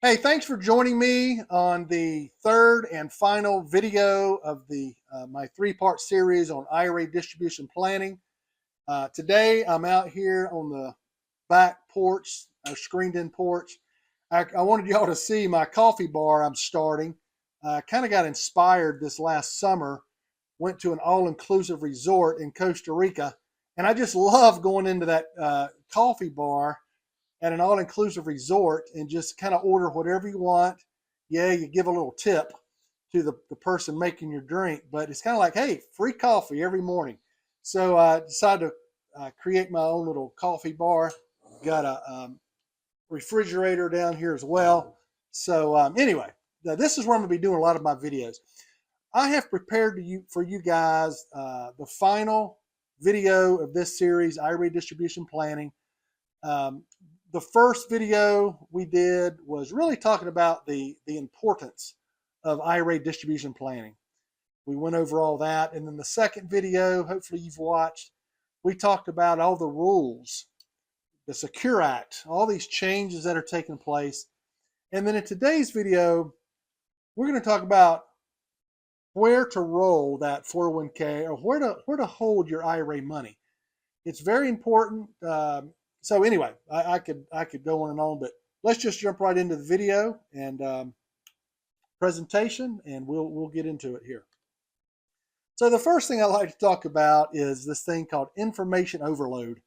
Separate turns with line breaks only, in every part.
Hey, thanks for joining me on the third and final video of the my three-part series on IRA distribution planning. Today, I'm out here on the back porch, our screened-in porch. I wanted y'all to see my coffee bar I'm starting. I kind of got inspired this last summer. Went to an all-inclusive resort in Costa Rica, and I just love going into that coffee bar at an all-inclusive resort and just kind of order whatever you want. Yeah, you give a little tip to the person making your drink, but it's kind of like, hey, free coffee every morning. So I decided to create my own little coffee bar. Got a refrigerator down here as well. So anyway, this is where I'm going to be doing a lot of my videos. I have prepared for you guys the final video of this series, IRA distribution planning. Um, the first video we did was really talking about the importance of IRA distribution planning. We went over all that. And then the second video, hopefully you've watched, we talked about all the rules, the Secure Act, all these changes that are taking place. And then in today's video, we're going to talk about where to roll that 401k or where to hold your IRA money. It's very important. So anyway, I could go on and on, but let's just jump right into the video and presentation, and we'll get into it here. So the first thing I like to talk about is this thing called information overload.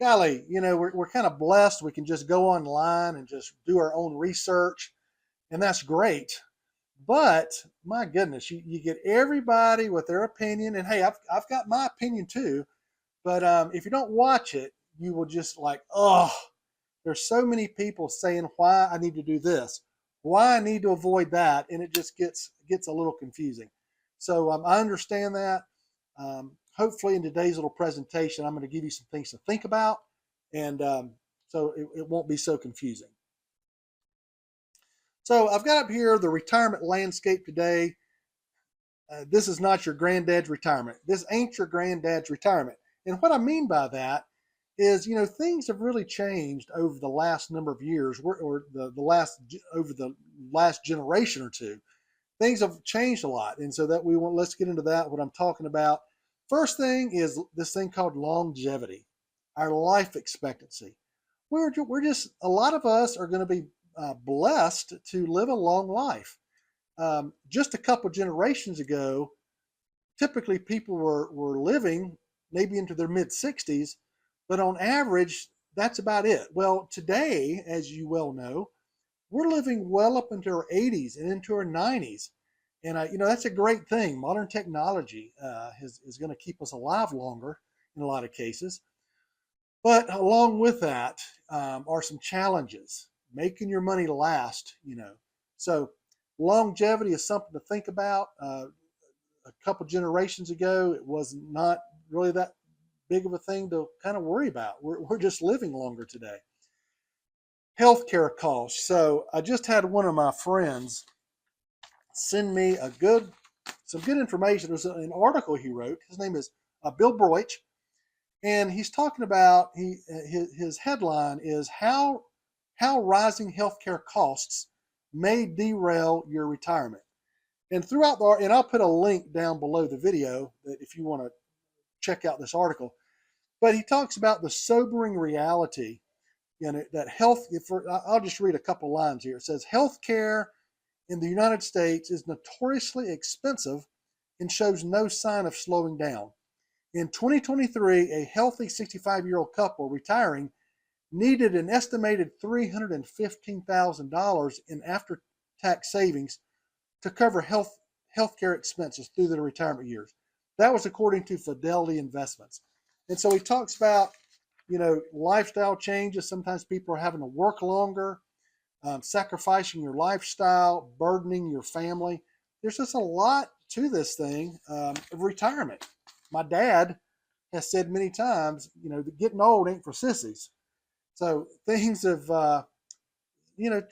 Golly, we're kind of blessed. We can just go online and just do our own research, and that's great. But my goodness, you get everybody with their opinion, and hey, I've got my opinion too. But if you don't watch it, you will just like, oh, there's so many people saying why I need to do this, why I need to avoid that, and it just gets a little confusing. So I understand that. Hopefully, in today's little presentation, I'm going to give you some things to think about, and so it won't be so confusing. So I've got up here the retirement landscape today. This is not your granddad's retirement. This ain't your granddad's retirement. And what I mean by that is, things have really changed over the last number of years, or over the last generation or two. Things have changed a lot, and so that let's get into that. What I'm talking about. First thing is this thing called longevity, our life expectancy. We're just a lot of us are going to be blessed to live a long life. Just a couple generations ago, typically people were living maybe into their mid 60s, but on average, that's about it. Well, today, as you well know, we're living well up into our 80s and into our 90s. And, that's a great thing. Modern technology is going to keep us alive longer in a lot of cases. But along with that are some challenges, making your money last. So longevity is something to think about. A couple generations ago, it was not really that big of a thing to kind of worry about. We're just living longer today. Healthcare costs. So I just had one of my friends send me some good information. There's an article he wrote. His name is Bill Broich, and he's talking about his headline is how rising healthcare costs may derail your retirement. And and I'll put a link down below the video that if you want to check out this article. But he talks about the sobering reality, that I'll just read a couple lines here. It says healthcare in the United States is notoriously expensive and shows no sign of slowing down. In 2023, a healthy 65-year-old couple retiring needed an estimated $315,000 in after-tax savings to cover healthcare expenses through their retirement years. That was according to Fidelity Investments. And so he talks about, lifestyle changes. Sometimes people are having to work longer, sacrificing your lifestyle, burdening your family. There's just a lot to this thing of retirement. My dad has said many times, that getting old ain't for sissies. So things of,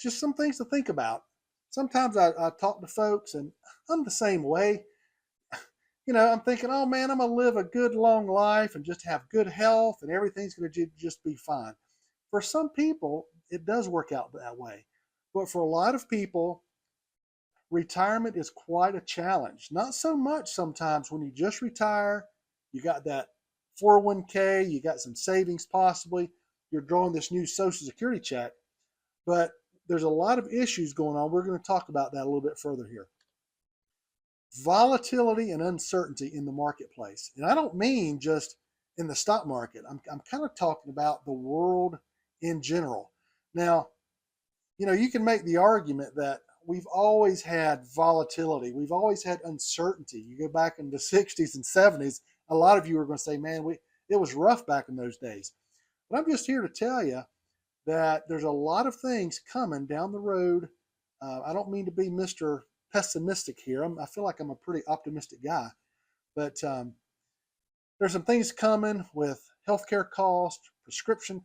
just some things to think about. Sometimes I talk to folks, and I'm the same way. I'm thinking, oh man, I'm going to live a good long life and just have good health and everything's going to just be fine. For some people, it does work out that way. But for a lot of people, retirement is quite a challenge. Not so much sometimes when you just retire, you got that 401k, you got some savings possibly, you're drawing this new Social Security check, but there's a lot of issues going on. We're going to talk about that a little bit further here. Volatility and uncertainty in the marketplace. And I don't mean just in the stock market. I'm kind of talking about the world in general. Now, you can make the argument that we've always had volatility. We've always had uncertainty. You go back in the 60s and 70s, a lot of you are going to say, man, it was rough back in those days. But I'm just here to tell you that there's a lot of things coming down the road. I don't mean to be Mr. Pessimistic here. I feel like I'm a pretty optimistic guy. But there's some things coming with healthcare costs, prescription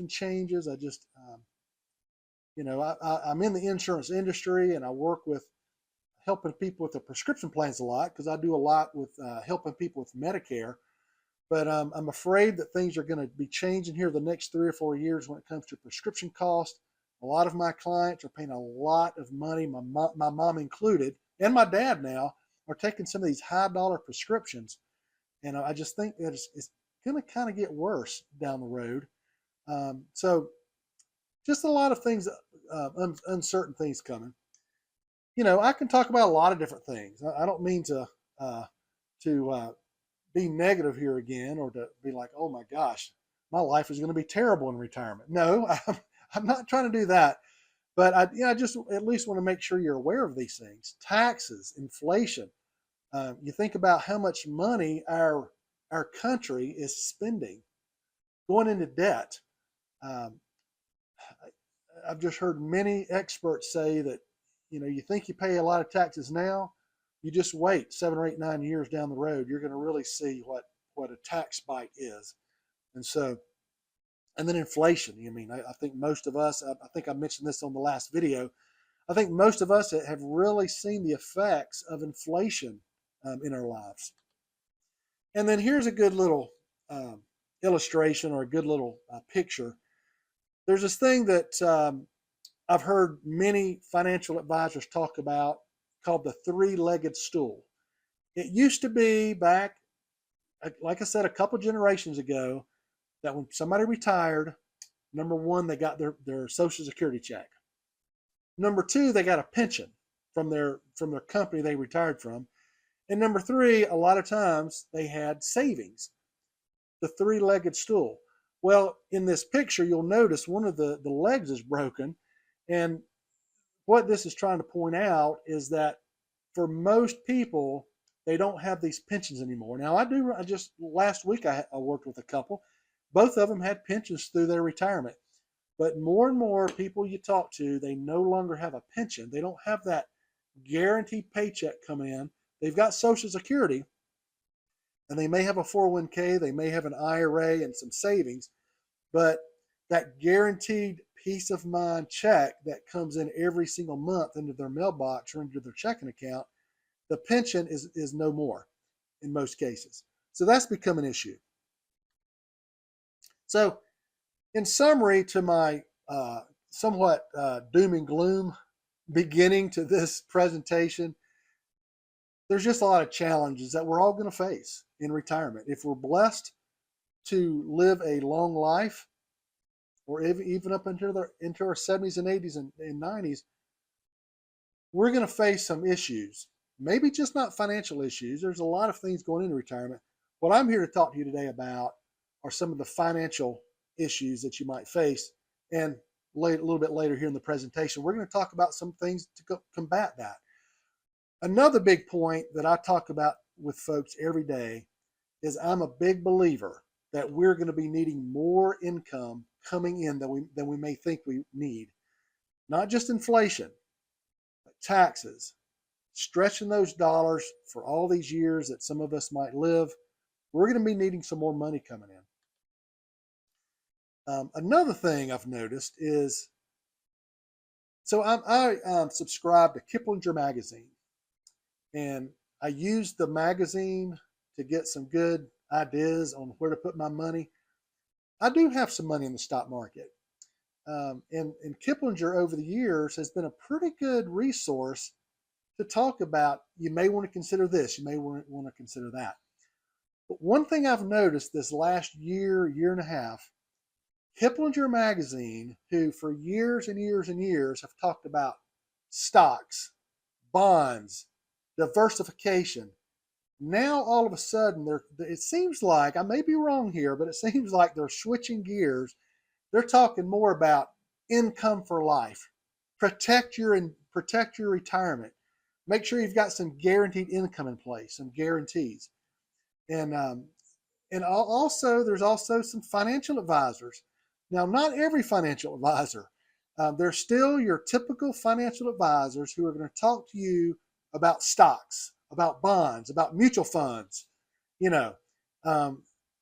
changes. I'm in the insurance industry, and I work with helping people with the prescription plans a lot because I do a lot with helping people with Medicare. But I'm afraid that things are going to be changing here the next 3 or 4 years when it comes to prescription costs. A lot of my clients are paying a lot of money, my mom included, and my dad now are taking some of these high dollar prescriptions. And I just think that it's going to kind of get worse down the road. So just a lot of things, uncertain things coming. I can talk about a lot of different things. I don't mean to be negative here again or to be like, oh my gosh, my life is going to be terrible in retirement. No, I'm not trying to do that. But I just at least want to make sure you're aware of these things. Taxes, inflation. You think about how much money our country is spending, going into debt. I've just heard many experts say that, you think you pay a lot of taxes now, you just wait 7 or 8, 9 years down the road, you're going to really see what a tax bite is. And so, and then inflation. I think most of us, I think I mentioned this on the last video, I think most of us have really seen the effects of inflation in our lives. And then here's a good little illustration or a good little picture. There's this thing that I've heard many financial advisors talk about called the three-legged stool. It used to be back, like I said, a couple generations ago, that when somebody retired, number one, they got their Social Security check. Number two, they got a pension from their company they retired from. And number three, a lot of times they had savings, the three-legged stool. Well, in this picture, you'll notice one of the legs is broken. And what this is trying to point out is that for most people, they don't have these pensions anymore. Now, last week I worked with a couple. Both of them had pensions through their retirement. But more and more people you talk to, they no longer have a pension. They don't have that guaranteed paycheck coming in. They've got Social Security, and they may have a 401k, they may have an IRA and some savings, but that guaranteed peace of mind check that comes in every single month into their mailbox or into their checking account, the pension is no more in most cases. So that's become an issue. So in summary to my somewhat doom and gloom beginning to this presentation, there's just a lot of challenges that we're all going to face in retirement. If we're blessed to live a long life, or even up into our 70s and 80s and 90s, we're going to face some issues. Maybe just not financial issues. There's a lot of things going into retirement. What I'm here to talk to you today about are some of the financial issues that you might face. And a little bit later here in the presentation, we're going to talk about some things to combat that. Another big point that I talk about with folks every day is I'm a big believer that we're going to be needing more income coming in than we may think we need. Not just inflation, but taxes, stretching those dollars for all these years that some of us might live. We're going to be needing some more money coming in. Another thing I've noticed is, so I subscribe to Kiplinger magazine, and I use the magazine to get some good ideas on where to put my money. I do have some money in the stock market. And Kiplinger over the years has been a pretty good resource to talk about. You may want to consider this, you may want to consider that. But one thing I've noticed this last year, year and a half, Kiplinger magazine, who for years and years and years have talked about stocks, bonds, diversification, now all of a sudden it seems like, I may be wrong here, but it seems like they're switching gears. They're talking more about income for life. Protect your retirement. Make sure you've got some guaranteed income in place, some guarantees. And also, there's also some financial advisors. Now, not every financial advisor. There's still your typical financial advisors who are going to talk to you about stocks, about bonds, about mutual funds. You know,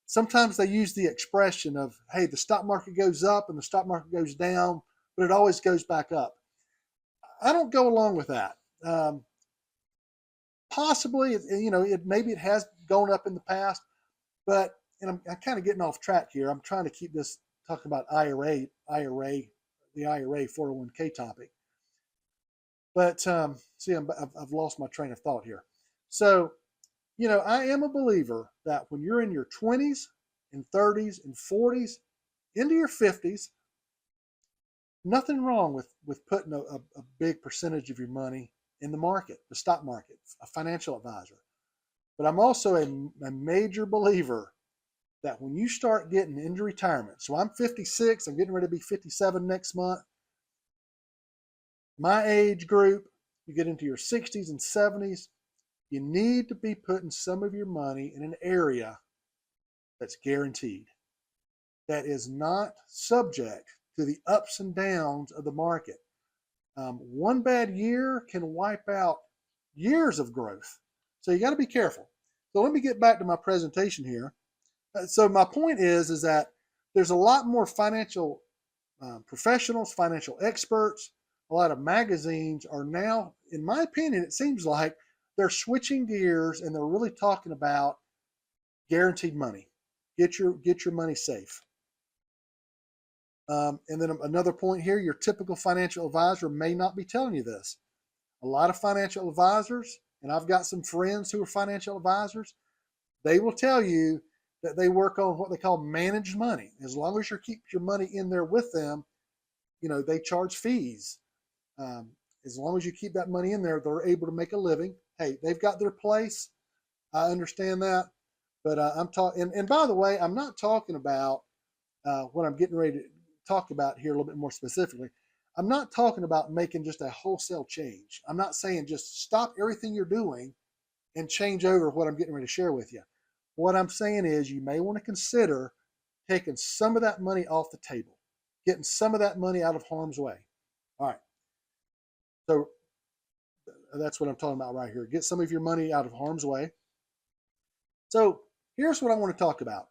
sometimes they use the expression of, hey, the stock market goes up and the stock market goes down, but it always goes back up. I don't go along with that. Possibly, maybe it has gone up in the past, but, and I'm kind of getting off track here. I'm trying to keep this talking about the IRA 401k topic. But see, I've lost my train of thought here. So, I am a believer that when you're in your 20s and 30s and 40s into your 50s, nothing wrong with putting a big percentage of your money in the market, the stock market, a financial advisor. But I'm also a major believer that when you start getting into retirement, so I'm 56, I'm getting ready to be 57 next month. My age group, you get into your 60s and 70s, you need to be putting some of your money in an area that's guaranteed, that is not subject to the ups and downs of the market. One bad year can wipe out years of growth. So you got to be careful. So let me get back to my presentation here. So my point is that there's a lot more financial professionals, financial experts, a lot of magazines are now, in my opinion, it seems like they're switching gears and they're really talking about guaranteed money. Get your money safe. And then another point here, your typical financial advisor may not be telling you this. A lot of financial advisors, and I've got some friends who are financial advisors, they will tell you that they work on what they call managed money. As long as you keep your money in there with them, they charge fees. As long as you keep that money in there, they're able to make a living. Hey, they've got their place. I understand that. But I'm talking, and by the way, I'm not talking about what I'm getting ready to talk about here a little bit more specifically. I'm not talking about making just a wholesale change. I'm not saying just stop everything you're doing and change over what I'm getting ready to share with you. What I'm saying is you may want to consider taking some of that money off the table, getting some of that money out of harm's way. All right. So that's what I'm talking about right here. Get some of your money out of harm's way. So here's what I want to talk about.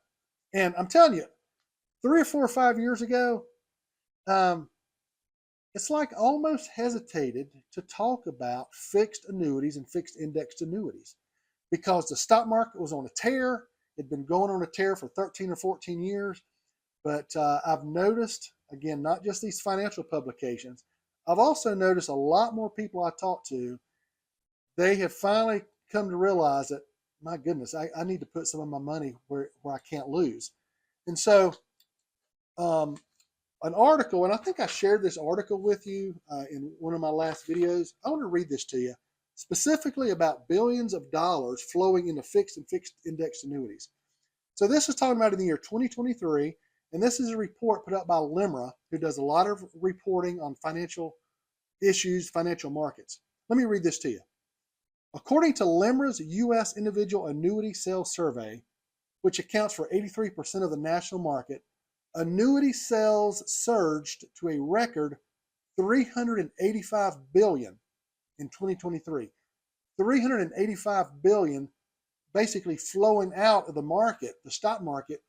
And I'm telling you, 3 or 4 or 5 years ago, it's like almost hesitated to talk about fixed annuities and fixed indexed annuities because the stock market was on a tear. It'd been going on a tear for 13 or 14 years. But I've noticed, again, not just these financial publications, I've also noticed a lot more people I talk to, they have finally come to realize that, my goodness, I need to put some of my money where I can't lose. And so an article, and I think I shared this article with you in one of my last videos. I want to read this to you, specifically about billions of dollars flowing into fixed and fixed index annuities. So this is talking about in the year 2023, and this is a report put out by LIMRA, who does a lot of reporting on financial issues, financial markets. Let me read this to you. According to LIMRA's U.S. Individual Annuity Sales Survey, which accounts for 83% of the national market, annuity sales surged to a record $385 billion in 2023. $385 billion basically flowing out of the market, the stock market,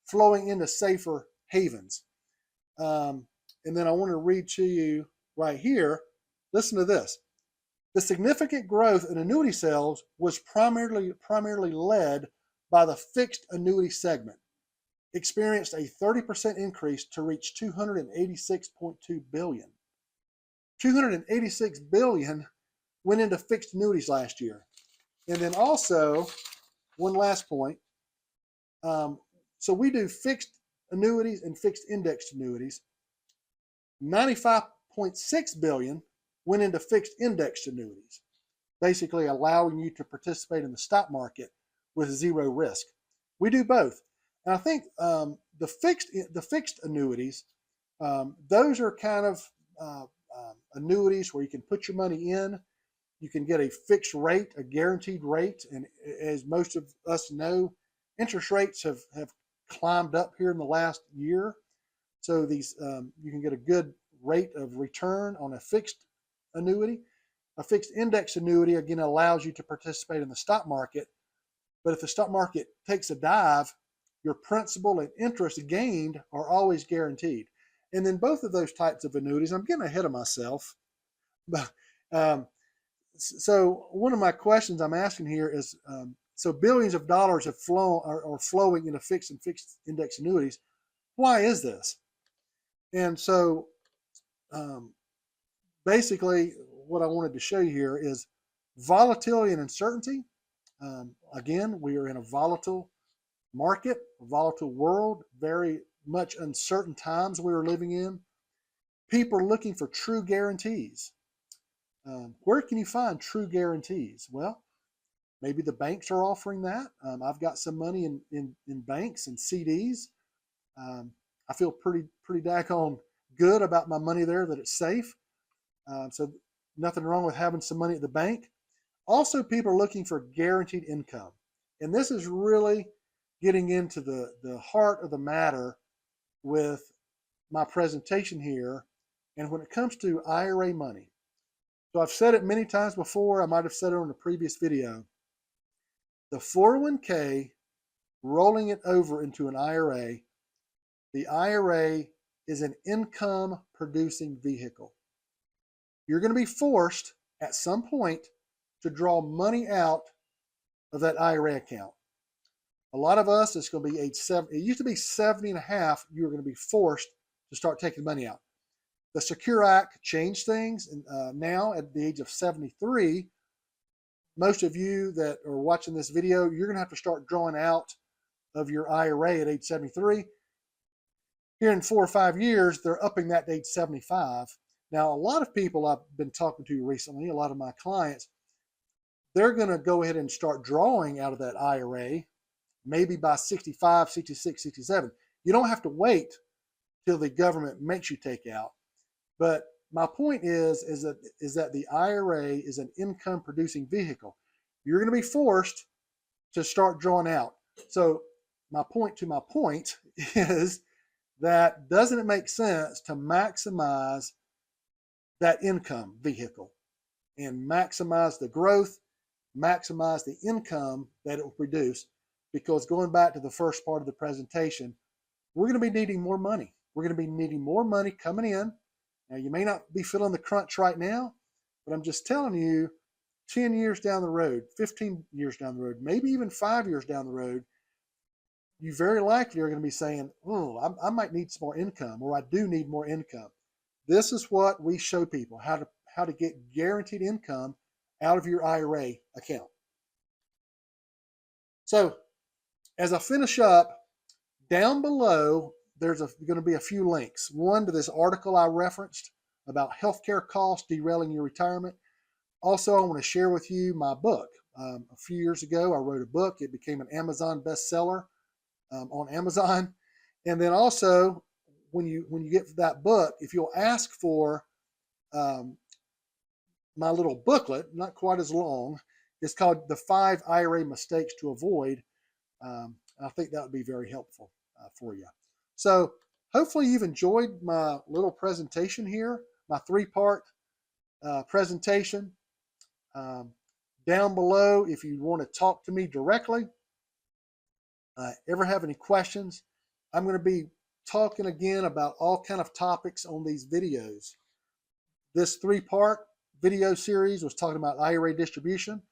flowing into safer havens. And then I want to read to you right here. Listen to this. The significant growth in annuity sales was primarily led by the fixed annuity segment. experienced a 30% increase to reach 286.2 billion. 286 billion went into fixed annuities last year. And then also, one last point. So we do fixed annuities and fixed indexed annuities. 95.6 billion went into fixed indexed annuities, basically allowing you to participate in the stock market with zero risk. We do both. And I think the fixed annuities, those are kind of annuities where you can put your money in. You can get a fixed rate, a guaranteed rate. And as most of us know, interest rates have climbed up here in the last year. So these you can get a good rate of return on a fixed annuity. A fixed index annuity, again, allows you to participate in the stock market. But if the stock market takes a dive, your principal and interest gained are always guaranteed. And then both of those types of annuities, I'm getting ahead of myself. But so one of my questions I'm asking here is, so billions of dollars have flown are flowing into fixed and fixed index annuities. Why is this? And so basically what I wanted to show you here is volatility and uncertainty. Again, we are in a volatile market, a volatile world, very much uncertain times we are living in. People are looking for true guarantees. Where can you find true guarantees? Well, maybe the banks are offering that. I've got some money in banks and CDs. I feel pretty daggone good about my money there, that it's safe. So nothing wrong with having some money at the bank. Also, people are looking for guaranteed income. And this is really getting into the heart of the matter with my presentation here. And when it comes to IRA money, so I've said it many times before, I might have said it on a previous video. The 401k, rolling it over into an IRA, the IRA is an income producing vehicle. You're going to be forced at some point to draw money out of that IRA account. A lot of us, it's going to be age 7. It used to be 70 and a half. You're going to be forced to start taking money out. The Secure Act changed things. And now at the age of 73, most of you that are watching this video, you're going to have to start drawing out of your IRA at age 73. Here in 4 or 5 years, they're upping that to age 75. Now, a lot of people I've been talking to recently, a lot of my clients, they're going to go ahead and start drawing out of that IRA maybe by 65, 66, 67. You don't have to wait till the government makes you take out. But my point is that the IRA is an income producing vehicle. You're going to be forced to start drawing out. So my point is that doesn't it make sense to maximize that income vehicle and maximize the growth, maximize the income that it will produce? Because going back to the first part of the presentation, we're going to be needing more money. We're going to be needing more money coming in. Now, you may not be feeling the crunch right now, but I'm just telling you, 10 years down the road, 15 years down the road, maybe even 5 years down the road, you very likely are going to be saying, oh, I might need some more income, or I do need more income. This is what we show people, how to get guaranteed income out of your IRA account. So as I finish up, down below, there's going to be a few links. One to this article I referenced about healthcare costs derailing your retirement. Also, I want to share with you my book. A few years ago, I wrote a book. It became an Amazon bestseller on Amazon. And then also, when you get that book, if you'll ask for my little booklet, not quite as long, it's called The 5 IRA Mistakes to Avoid. I think that would be very helpful for you. So hopefully you've enjoyed my little presentation here, my 3-part presentation. Down below, if you want to talk to me directly, ever have any questions, I'm going to be talking again about all kind of topics on these videos. This 3-part video series was talking about IRA distribution.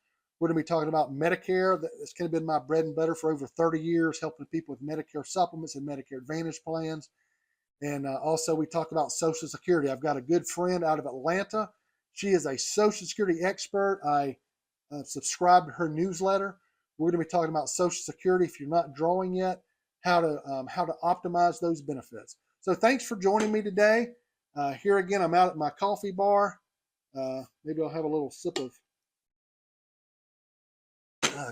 We're going to be talking about Medicare. That's kind of been my bread and butter for over 30 years, helping people with Medicare supplements and Medicare Advantage plans. And also, we talk about Social Security. I've got a good friend out of Atlanta. She is a Social Security expert. I subscribe to her newsletter. We're going to be talking about Social Security if you're not drawing yet, how to optimize those benefits. So thanks for joining me today. Here again, I'm out at my coffee bar. Maybe I'll have a little sip of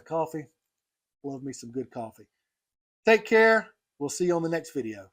coffee. Love me some good coffee. Take care. We'll see you on the next video.